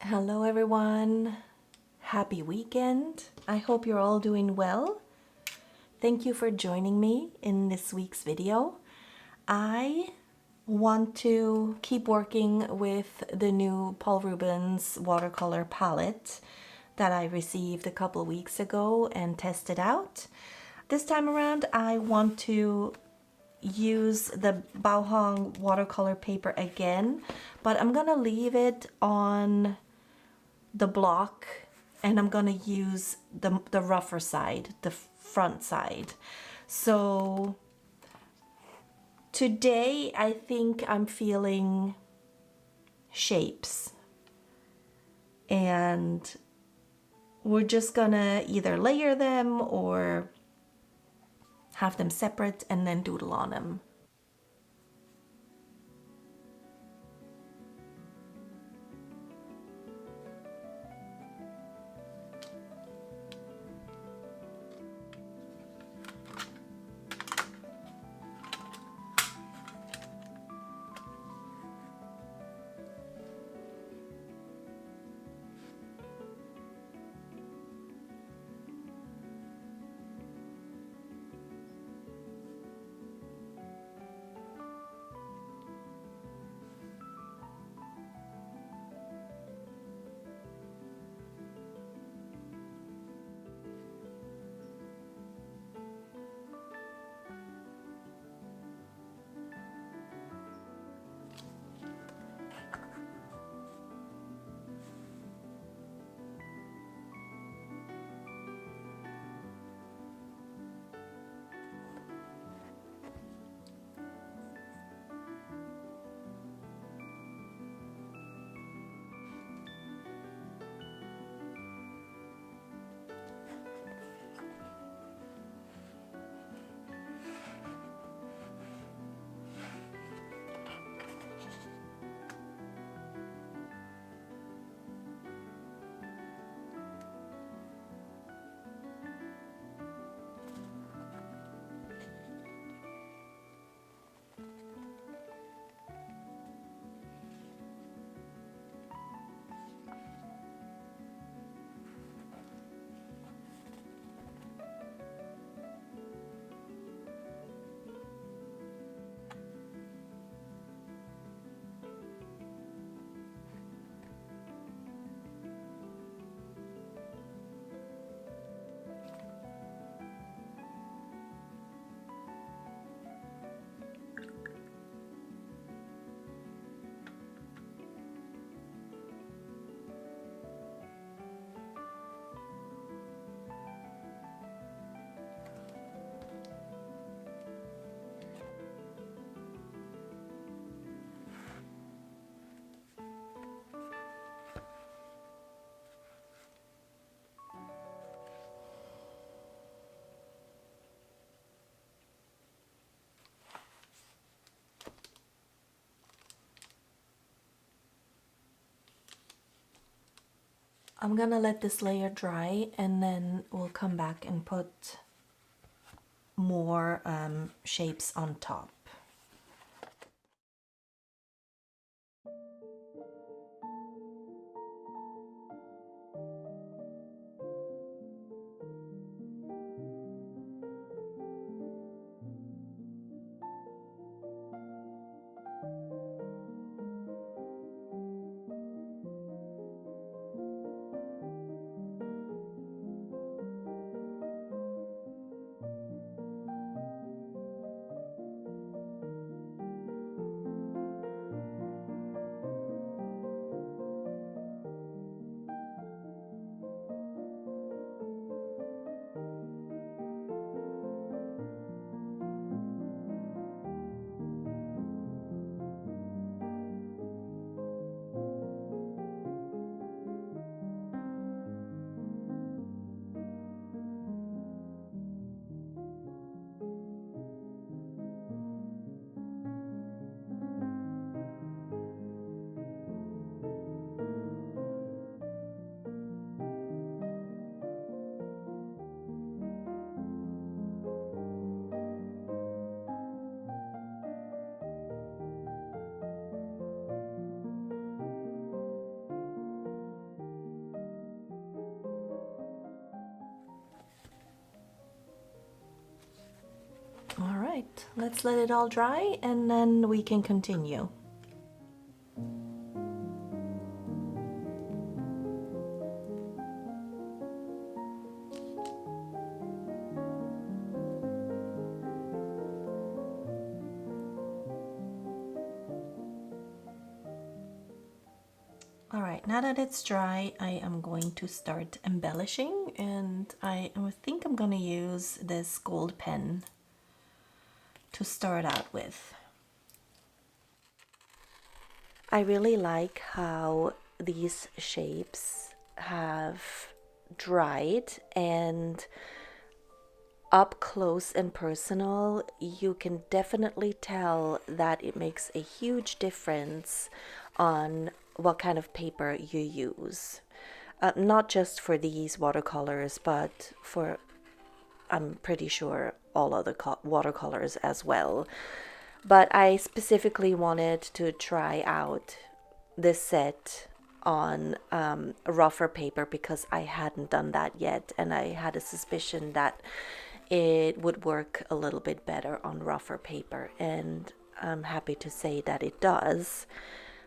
Hello everyone, happy weekend. I hope you're all doing well. Thank you for joining me in this week's video. I want to keep working with the new Paul Rubens watercolor palette that I received a couple weeks ago and tested out. This time around I want to use the Baohong watercolor paper again, but I'm gonna leave it on the block and I'm gonna use the rougher side, the front side. So today I think I'm feeling shapes, and we're just gonna either layer them or have them separate and then doodle on them. I'm gonna let this layer dry and then we'll come back and put more shapes on top. right, let's let it all dry and then we can continue. All right, now that it's dry, I am going to start embellishing, and I think I'm gonna use this gold pen to start out with. I really like how these shapes have dried, and up close and personal, you can definitely tell that it makes a huge difference on what kind of paper you use. Not just for these watercolors, but for, I'm pretty sure, all other watercolors as well. But I specifically wanted to try out this set on rougher paper because I hadn't done that yet, and I had a suspicion that it would work a little bit better on rougher paper, and I'm happy to say that it does.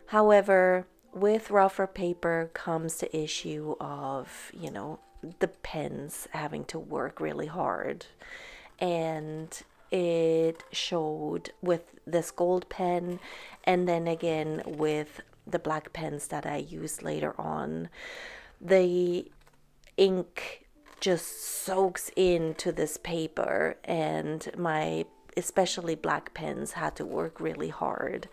However, with rougher paper comes the issue of, you know, the pens having to work really hard. And it showed with this gold pen, and then again with the black pens that I used later on. The ink just soaks into this paper, and my especially black pens had to work really hard.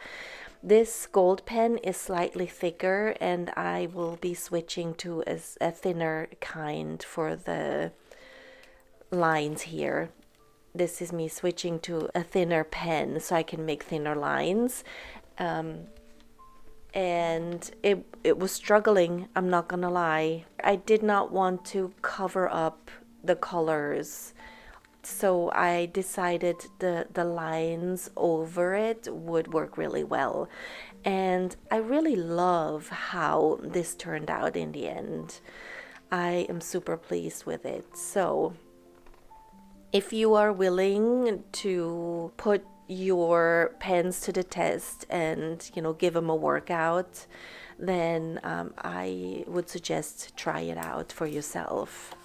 This gold pen is slightly thicker, and I will be switching to a thinner kind for the lines here. This is me switching to a thinner pen so I can make thinner lines. And it was struggling, I'm not gonna lie. I did not want to cover up the colors, so I decided the lines over it would work really well. And I really love how this turned out in the end. I am super pleased with it. So if you are willing to put your pens to the test and, you know, give them a workout, then I would suggest try it out for yourself.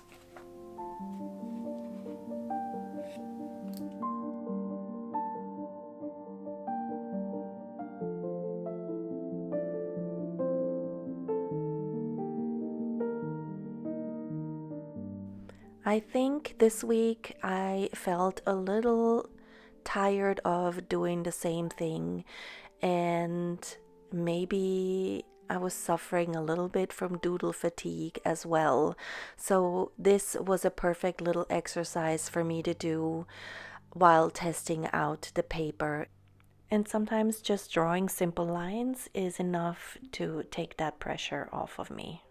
I think this week I felt a little tired of doing the same thing, and maybe I was suffering a little bit from doodle fatigue as well. So this was a perfect little exercise for me to do while testing out the paper. And sometimes just drawing simple lines is enough to take that pressure off of me.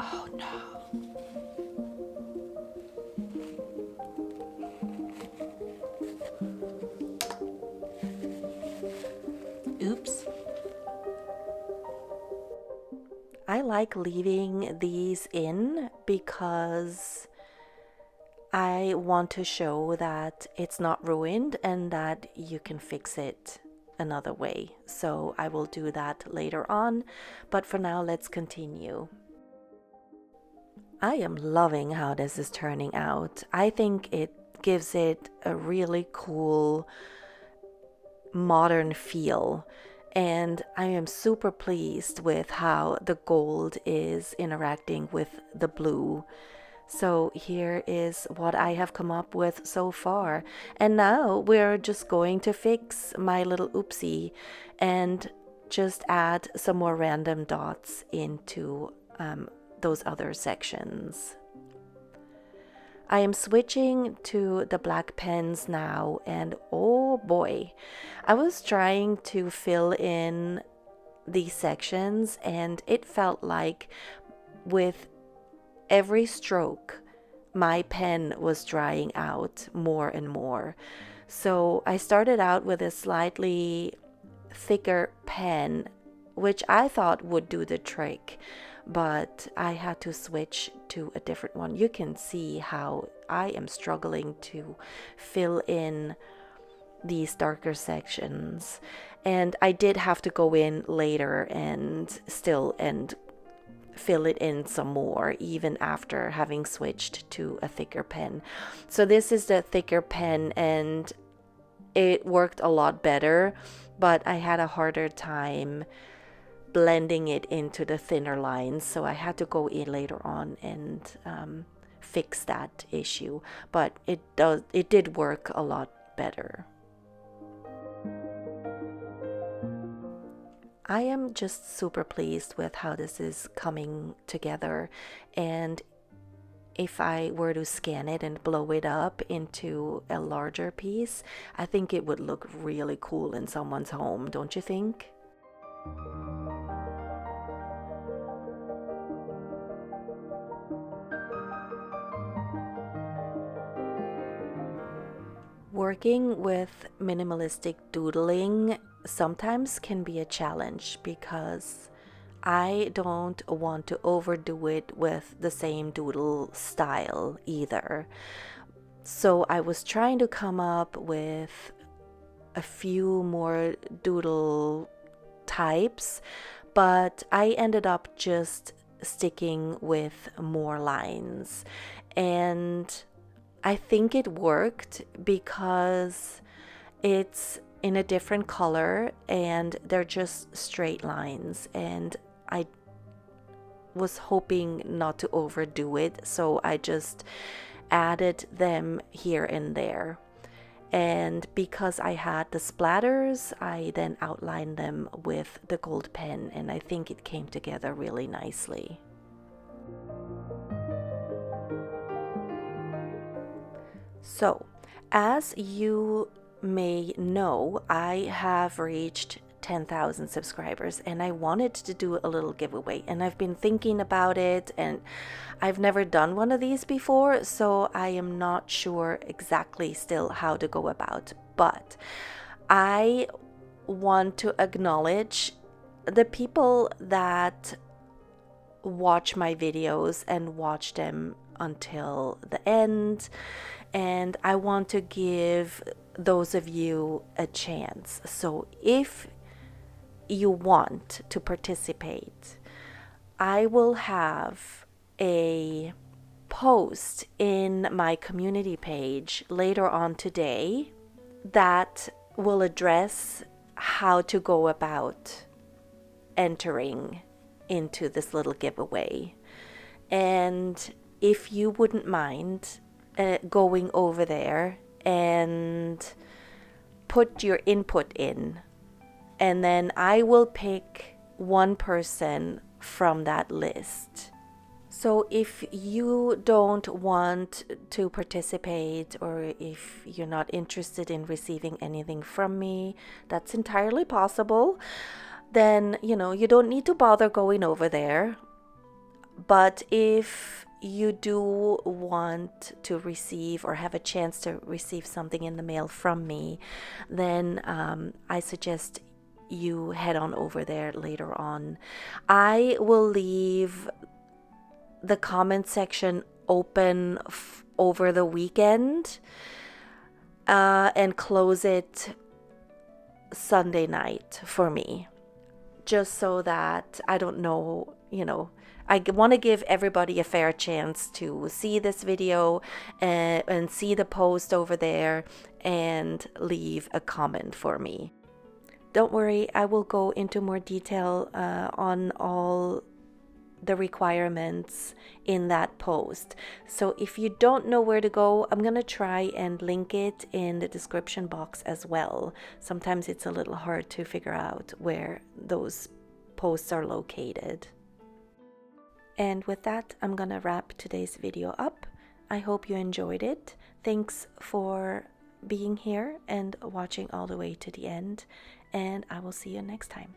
Oh no. Oops. I like leaving these in because I want to show that it's not ruined and that you can fix it another way. So I will do that later on, but for now let's continue. I am loving how this is turning out. I think it gives it a really cool modern feel, and I am super pleased with how the gold is interacting with the blue. So here is what I have come up with so far, and now we're just going to fix my little oopsie and just add some more random dots into those other sections. I am switching to the black pens now, and oh boy, I was trying to fill in these sections, and it felt like with every stroke my pen was drying out more and more. So I started out with a slightly thicker pen, which I thought would do the trick, but I had to switch to a different one. You can see how I am struggling to fill in these darker sections, and I did have to go in later and fill it in some more, even after having switched to a thicker pen. So this is the thicker pen, and it worked a lot better, but I had a harder time blending it into the thinner lines, so I had to go in later on and fix that issue. But it did work a lot better. I am just super pleased with how this is coming together, and if I were to scan it and blow it up into a larger piece, I think it would look really cool in someone's home, don't you think? Working with minimalistic doodling sometimes can be a challenge because I don't want to overdo it with the same doodle style either. So I was trying to come up with a few more doodle types, but I ended up just sticking with more lines. And I think it worked because it's in a different color and they're just straight lines, and I was hoping not to overdo it, so I just added them here and there. And because I had the splatters, I then outlined them with the gold pen, and I think it came together really nicely. So, as you may know, I have reached 10,000 subscribers, and I wanted to do a little giveaway, and I've been thinking about it, and I've never done one of these before, so I am not sure exactly still how to go about. But I want to acknowledge the people that watch my videos and watch them until the end, and I want to give those of you a chance. So if you want to participate, I will have a post in my community page later on today that will address how to go about entering into this little giveaway. And if you wouldn't mind going over there and put your input in, and then I will pick one person from that list. So if you don't want to participate, or if you're not interested in receiving anything from me, that's entirely possible. Then, you don't need to bother going over there. But if you do want to receive or have a chance to receive something in the mail from me, then I suggest you head on over there later on. I will leave the comment section open over the weekend and close it Sunday night for me, just so that I don't know, I want to give everybody a fair chance to see this video and see the post over there and leave a comment for me. Don't worry, I will go into more detail on all the requirements in that post. So if you don't know where to go, I'm going to try and link it in the description box as well. Sometimes it's a little hard to figure out where those posts are located. And with that, I'm going to wrap today's video up. I hope you enjoyed it. Thanks for being here and watching all the way to the end, and I will see you next time.